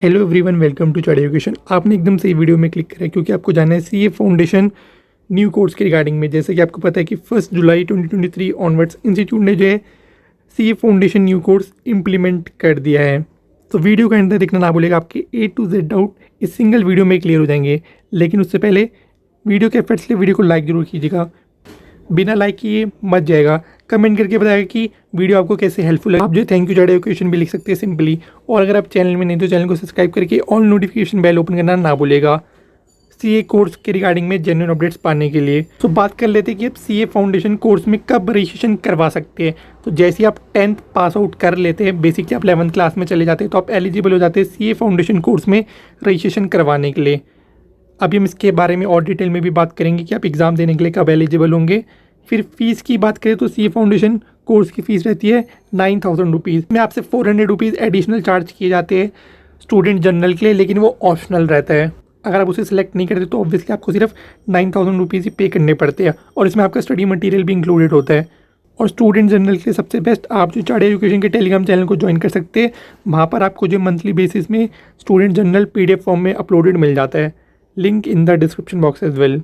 Hello everyone, welcome to chart education. आपने एकदम सही वीडियो में क्लिक करा क्योंकि आपको जानना है सीए फाउंडेशन न्यू कोर्स के रिगार्डिंग में। जैसे कि आपको पता है कि 1 जुलाई 2023 ऑनवर्ड्स इंस्टीट्यूट ने जो है CA foundation new course implement कर दिया है। तो वीडियो का अंत तक देखना ना भूलेगा, आपके A to Z डाउट इस सिंगल वीडियो में क्लियर हो जाएंगे। लेकिन उससे पहले वीडियो के एफर्ट्स के लिए वीडियो को लाइक जरूर कीजिएगा। बिना लाइक किए मत जाएगा, कमेंट करके बताएगा कि वीडियो आपको कैसे हेल्पफुल है। आप जो थैंक यू चार्ट एजुकेशन भी लिख सकते हैं सिंपली। और अगर आप चैनल में नहीं तो चैनल को सब्सक्राइब करके ऑल नोटिफिकेशन बेल ओपन करना ना भूलेगा सीए कोर्स के रिगार्डिंग में जेन्युइन अपडेट्स पाने के लिए। तो बात कर लेते हैं कि आप सीए फाउंडेशन कोर्स में कब रजिस्ट्रेशन करवा सकते हैं। तो जैसे आप 10th पास आउट कर लेते हैं, बेसिकली आप 11th क्लास में चले जाते हैं, तो आप एलिजिबल हो जाते हैं सीए फाउंडेशन कोर्स में रजिस्ट्रेशन करवाने के लिए। अभी हम इसके बारे में और डिटेल में भी बात करेंगे कि आप एग्ज़ाम देने के लिए कब एलिजिबल होंगे। फिर फीस की बात करें तो सीए फाउंडेशन कोर्स की फ़ीस रहती है 9,000 रुपीज़ में। आपसे 400 रुपीज़ एडिशनल चार्ज किए जाते हैं स्टूडेंट जनरल के लिए, लेकिन वो ऑप्शनल रहता है। अगर आप उसे सिलेक्ट नहीं करते तो ऑब्वियसली आपको सिर्फ 9,000 रुपीज़ ही पे करने पड़ते हैं, और इसमें आपका स्टडी मटेरियल भी इंक्लूडेड होता है। और स्टूडेंट जनरल के लिए सबसे बेस्ट आप जो चार्ट एजुकेशन के टेलीग्राम चैनल को ज्वाइन कर सकते हैं। वहाँ पर आपको जो मंथली बेसिस में स्टूडेंट जनरल PDF फॉर्म में अपलोडेड मिल जाता है। Link in the description box as well.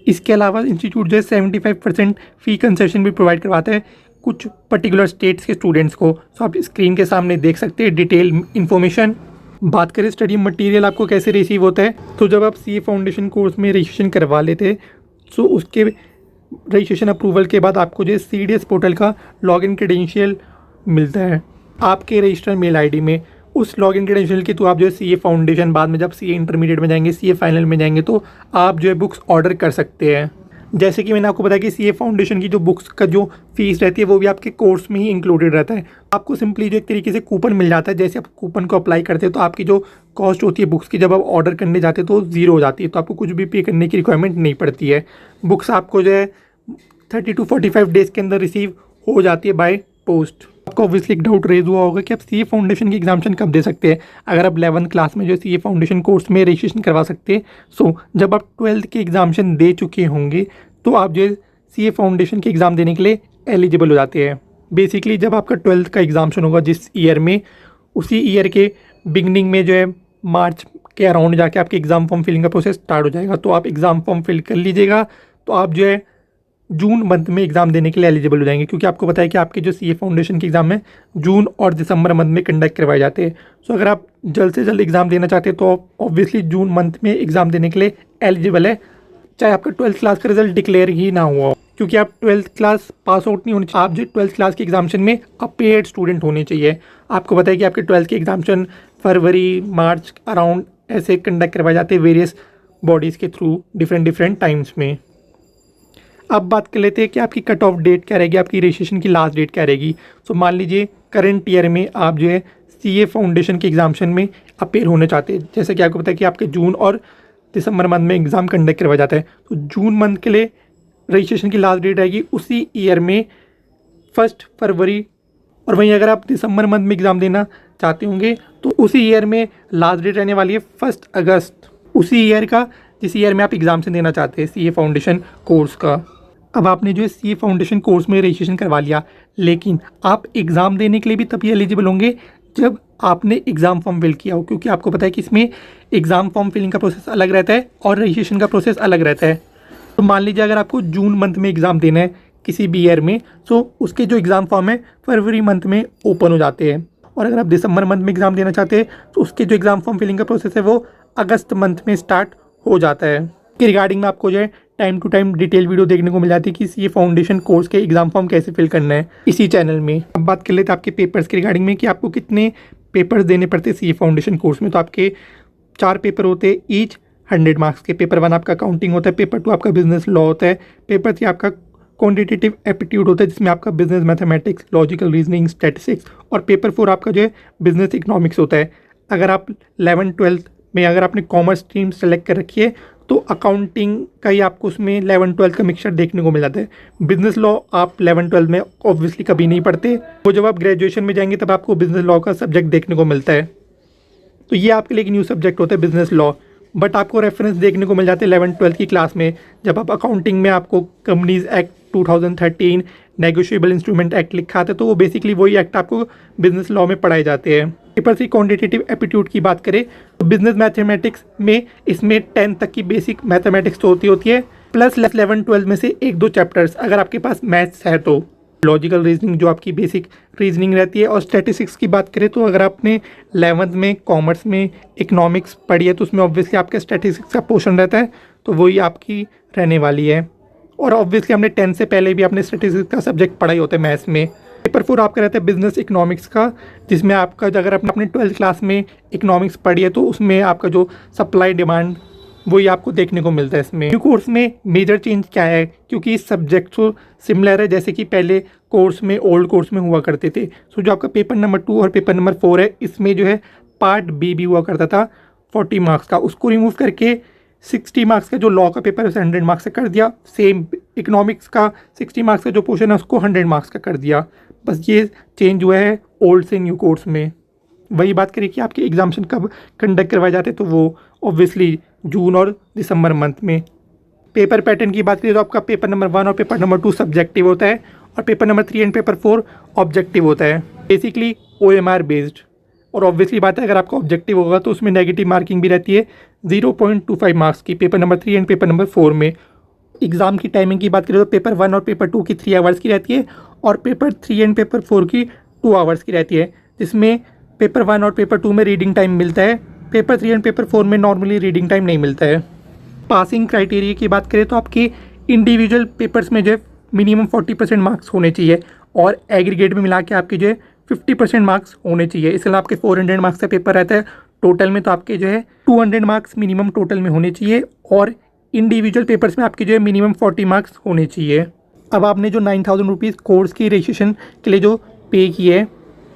इसके अलावा इंस्टीट्यूट जो है 75% फ़ी कंसेशन भी प्रोवाइड करवाता है कुछ पर्टिकुलर स्टेट्स के स्टूडेंट्स को। सो आप स्क्रीन के सामने देख सकते हैं डिटेल इन्फॉर्मेशन। बात करें स्टडी मटेरियल आपको कैसे रिसीव होता है, तो जब आप सीए फाउंडेशन कोर्स में रजिस्ट्रेशन करवा लेते हैं तो उसके रजिस्ट्रेशन अप्रूवल के बाद आपको जो है CDS पोर्टल का लॉगिन क्रेडेंशियल मिलता है आपके रजिस्टर्ड मेल ID में। उस लॉगिन क्रेडेंशियल के तो आप जो है सीए फाउंडेशन, बाद में जब सीए इंटरमीडिएट में जाएंगे, सीए फाइनल में जाएंगे, तो आप जो है बुक्स ऑर्डर कर सकते हैं। जैसे कि मैंने आपको बताया कि सीए फाउंडेशन की जो बुक्स का जो फीस रहती है वो भी आपके कोर्स में ही इंक्लूडेड रहता है। आपको सिंपली जो एक तरीके से कूपन मिल जाता है। जैसे आप कूपन को अप्लाई करते हैं तो आपकी जो कॉस्ट होती है बुक्स की, जब आप ऑर्डर करने जाते हैं तो 0 हो जाती है, तो आपको कुछ भी पे करने की रिक्वायरमेंट नहीं पड़ती है। बुक्स आपको जो है 30 to 45 डेज़ के अंदर रिसीव हो जाती है बाय पोस्ट। आपको ऑब्वियसली एक डाउट रेज हुआ होगा कि आप सीए फाउंडेशन की एग्जामिनेशन कब दे सकते हैं। अगर आप 11th क्लास में जो सीए फाउंडेशन कोर्स में रजिस्ट्रेशन करवा सकते हैं, सो जब आप 12th की एग्जामिनेशन दे चुके होंगे तो आप जो है सीए फाउंडेशन के एग्ज़ाम देने के लिए एलिजिबल हो जाते हैं। बेसिकली जब आपका 12th का एग्जामिनेशन होगा जिस ईयर में, उसी ईयर के बिगनिंग में जो है मार्च के अराउंड जाके आपके एग्ज़ाम फॉर्म फिलिंग का प्रोसेस स्टार्ट हो जाएगा। तो आप एग्ज़ाम फॉर्म फिल कर लीजिएगा, तो आप जो है जून मंथ में एग्ज़ाम देने के लिए एलिजिबल हो जाएंगे। क्योंकि आपको पता है कि आपके जो सीए फाउंडेशन के एग्ज़ाम है जून और दिसंबर मंथ में कंडक्ट करवाए जाते हैं। सो अगर आप जल्द से जल्द एग्ज़ाम देना चाहते हैं तो आप ऑब्वियसली जून मंथ में एग्ज़ाम देने के लिए एलिजिबल है, चाहे आपका 12th क्लास का रिजल्ट डिक्लेयर ही ना हुआ हो। क्योंकि आप 12th क्लास पास आउट नहीं होने चाहिए, आप जो 12th क्लास के एग्जामिनेशन में अपेयर्ड स्टूडेंट होने चाहिए। आपको पता है कि आपके 12th के एग्जामिनेशन फरवरी मार्च अराउंड ऐसे कंडक्ट करवाए जाते हैं वेरियस बॉडीज़ के थ्रू डिफरेंट टाइम्स में। अब बात कर लेते हैं कि आपकी कट ऑफ डेट क्या रहेगी, आपकी रजिस्ट्रेशन की लास्ट डेट क्या रहेगी। सो मान लीजिए करंट ईयर में आप जो है सीए फाउंडेशन के एग्जामिनेशन में अपेयर होने चाहते हैं। जैसे कि आपको पता है कि आपके जून और दिसंबर मंथ में एग्ज़ाम कंडक्ट करवाया जाता है, तो जून मंथ के लिए रजिस्ट्रेशन की लास्ट डेट रहेगी उसी ईयर में 1 फरवरी। और वहीं अगर आप दिसंबर मंथ में एग्ज़ाम देना चाहते होंगे तो उसी ईयर में लास्ट डेट रहने वाली है 1 अगस्त, उसी ईयर का जिस ईयर में आप एग्ज़ाम से देना चाहते हैं सीए फाउंडेशन कोर्स का। अब आपने जो है सीए फाउंडेशन कोर्स में रजिस्ट्रेशन करवा लिया, लेकिन आप एग्ज़ाम देने के लिए भी तभी एलिजिबल होंगे जब आपने एग्ज़ाम फॉर्म फिल किया हो। क्योंकि आपको पता है कि इसमें एग्ज़ाम फॉर्म फिलिंग का प्रोसेस अलग रहता है और रजिस्ट्रेशन का प्रोसेस अलग रहता है। तो मान लीजिए अगर आपको जून मंथ में एग्ज़ाम देना है किसी भी ईयर में, तो उसके जो एग्ज़ाम फॉर्म है फरवरी मंथ में ओपन हो जाते हैं। और अगर आप दिसंबर मंथ में एग्ज़ाम देना चाहते हैं तो उसके जो एग्ज़ाम फॉर्म फिलिंग का प्रोसेस है वो अगस्त मंथ में स्टार्ट हो जाता है। के रिगार्डिंग में आपको जो है time to time detail video देखने को मिल जाती है कि सीए फाउंडेशन कोर्स के एग्ज़ाम फॉर्म कैसे फिल करना है इसी चैनल में। अब बात कर लेते हैं आपके पेपर्स के रिगार्डिंग में कि आपको कितने पेपर्स देने पड़ते हैं सीए फाउंडेशन कोर्स में। तो आपके 4 पेपर होते हैं, ईच 100 मार्क्स के। पेपर 1 आपका काउंटिंग होता है, पेपर 2 आपका बिजनेस लॉ होता है, पेपर 3 आपका क्वान्टिटेटिव एप्टीट्यूड होता है जिसमें आपका business mathematics, logical reasoning, statistics, और पेपर 4 आपका जो है बिजनेस इकोनॉमिक्स होता है। अगर आप 11th-12th में अगर आपने कॉमर्स स्ट्रीम सेलेक्ट कर रखी है तो अकाउंटिंग का ही आपको उसमें 11th-12th का मिक्सचर देखने को मिल जाता है। बिजनेस लॉ आप 11th-12th में ऑब्वियसली कभी नहीं पढ़ते, वो जब आप ग्रेजुएशन में जाएंगे तब आपको बिजनेस लॉ का सब्जेक्ट देखने को मिलता है। तो ये आपके लिए एक न्यू सब्जेक्ट होता है बिजनेस लॉ, बट आपको रेफरेंस देखने को मिल जाते हैं 11th-12th की क्लास में। जब आप अकाउंटिंग में आपको companies act 2013, negotiable instrument act लिखा आता है, तो वो बेसिकली वही एक्ट आपको बिजनेस लॉ में पढ़ाए जाते हैं। पेपर से क्वांटिटेटिव एप्टीट्यूड की बात करें तो बिजनेस मैथमेटिक्स में इसमें 10 तक की बेसिक मैथमेटिक्स तो होती है, प्लस 11-12 में से 1-2 चैप्टर्स अगर आपके पास मैथ्स है तो लॉजिकल रीजनिंग जो आपकी बेसिक रीजनिंग रहती है। और स्टैटिस्टिक्स की बात करें तो अगर आपने 11th में कॉमर्स में इकोनॉमिक्स पढ़ी है तो उसमें ऑब्वियसली आपका स्टैटिस्टिक्स का पोर्शन रहता है, तो वही आपकी रहने वाली है। और ऑब्वियसली हमने 10 से पहले भी आपने स्टैटिस्टिक्स का सब्जेक्ट पढ़ा ही होता है मैथ्स में। पेपर 4 आपका रहता है बिजनेस इकोनॉमिक्स का, जिसमें आपका अगर अपने 12th क्लास में इकोनॉमिक्स पढ़ी है तो उसमें आपका जो सप्लाई डिमांड वही आपको देखने को मिलता है। इसमें न्यू कोर्स में मेजर चेंज क्या है, क्योंकि सब्जेक्ट तो सिमिलर है जैसे कि पहले कोर्स में ओल्ड कोर्स में हुआ करते थे। सो जो आपका पेपर नंबर 2 और पेपर नंबर 4 है, इसमें जो है पार्ट बी भी हुआ करता था 40 मार्क्स का, उसको रिमूव करके 60 मार्क्स का जो लॉ का पेपर है उसे 100 मार्क्स का कर दिया। सेम इकोनॉमिक्स का 60 मार्क्स का जो पोर्शन है उसको 100 मार्क्स का कर दिया। बस ये चेंज हुआ है ओल्ड से न्यू कोर्स में। वही बात करें कि आपके एग्जामिनेशन कब कंडक्ट करवाए जाते हैं तो वो ऑब्वियसली जून और दिसंबर मंथ में। पेपर पैटर्न की बात करें तो आपका पेपर नंबर 1 और पेपर नंबर 2 सब्जेक्टिव होता है और paper number 3 and paper 4 objective होता है, बेसिकली OMR बेस्ड। और ऑब्वियसली बात है अगर आपका ऑब्जेक्टिव होगा तो उसमें नेगेटिव मार्किंग भी रहती है 0.25 मार्क्स की paper number 3 and paper number 4 में। एग्ज़ाम की टाइमिंग की बात करें तो पेपर 1 और पेपर 2 की 3 आवर्स की रहती है और पेपर 3 एंड पेपर 4 की 2 आवर्स की रहती है, जिसमें पेपर 1 और पेपर 2 में रीडिंग टाइम मिलता है, पेपर 3 एंड पेपर 4 में नॉर्मली रीडिंग टाइम नहीं मिलता है। पासिंग क्राइटेरिया की बात करें तो आपकी इंडिविजुअल पेपर्स में जो है मिनिमम 40% मार्क्स होने चाहिए और एग्रीगेट में मिला के आपके जो है 50% मार्क्स होने चाहिए। इसके अलावा आपके 400 मार्क्स का पेपर रहता है टोटल में, तो आपके जो है 200 मार्क्स मिनिमम टोटल में होने चाहिए और इंडिविजुअल पेपर्स में आपके जो है मिनिमम 40 मार्क्स होने चाहिए। अब आपने जो 9,000 रुपीज़ कोर्स की रजिस्ट्रेशन के लिए जो पे की है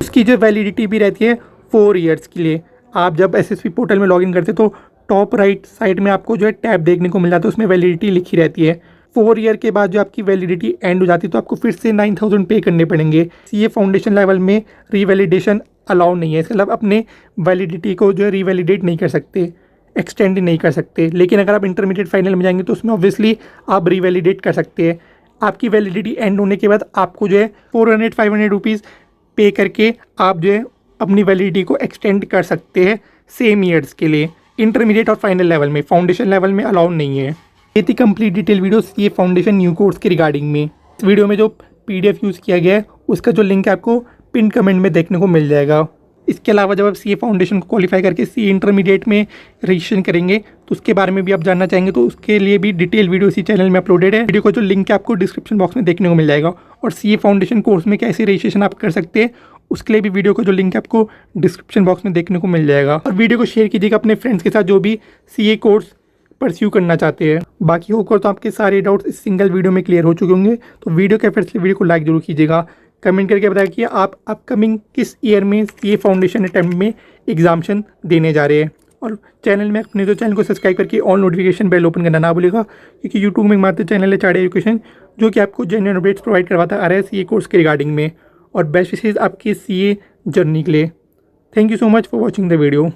उसकी जो वैलिडिटी भी रहती है 4 ईयर्स के लिए। आप जब SSP पोर्टल में लॉगिन करते तो टॉप राइट साइड में आपको जो है टैब देखने को मिल जाता है, उसमें वैलिडिटी लिखी रहती है। 4 ईयर के बाद जो आपकी वैलिडिटी एंड हो जाती है तो आपको फिर से 9,000 पे करने पड़ेंगे। CA फाउंडेशन लेवल में रीवैलिडेशन अलाउ नहीं है, इसका मतलब अपने वैलिडिटी को जो है रीवैलिडेट नहीं कर सकते, एक्सटेंड नहीं कर सकते। लेकिन अगर आप इंटरमीडिएट फाइनल में जाएंगे तो उसमें ऑब्वियसली आप रीवैलिडेट कर सकते हैं। आपकी वैलिडिटी एंड होने के बाद आपको जो है 400-500 रुपीज़ पे करके आप जो है अपनी वैलिडिटी को एक्सटेंड कर सकते हैं सेम ईयर्स के लिए। इंटरमीडिएट और फाइनल लेवल में, फाउंडेशन लेवल में अलाउ नहीं है। ये थी complete detail video CA foundation new course के रिगार्डिंग में। इस वीडियो में जो PDF यूज़ किया गया है उसका जो लिंक है आपको पिन कमेंट में देखने को मिल जाएगा। इसके अलावा जब आप CA फाउंडेशन को क्वालिफाई करके CA इंटरमीडिएट में रजिस्ट्रेशन करेंगे तो उसके बारे में भी आप जानना चाहेंगे तो उसके लिए भी डिटेल वीडियो इसी चैनल में अपलोडेड है। वीडियो का जो लिंक है आपको डिस्क्रिप्शन बॉक्स में देखने को मिल जाएगा। और CA फाउंडेशन कोर्स में कैसे रजिस्ट्रेशन आप कर सकते हैं उसके लिए भी वीडियो का जो लिंक है आपको डिस्क्रिप्शन बॉक्स में देखने को मिल जाएगा। और वीडियो को शेयर कीजिएगा अपने फ्रेंड्स के साथ जो भी CA कोर्स परस्यू करना चाहते हैं। बाकी होकर तो आपके सारे डाउट्स इस सिंगल वीडियो में क्लियर हो चुके होंगे। तो वीडियो के फिर से वीडियो को लाइक जरूर कीजिएगा, कमेंट करके बताइए कि आप अपकमिंग किस ईयर में CA फाउंडेशन अटेम्प्ट में एग्जामिनेशन देने जा रहे हैं। और चैनल में अपने तो चैनल को सब्सक्राइब करके ऑल नोटिफिकेशन बेल ओपन करना ना भूलिएगा, क्योंकि यूट्यूब में मात्र चैनल है चार्ट एजुकेशन जो कि आपको जेन्युइन अपडेट्स प्रोवाइड करवाता आ रहा है CA कोर्स के रिगार्डिंग में। और बेस्ट विशेज़ आपकी CA जर्नी के लिए। Thank you so much for watching the video.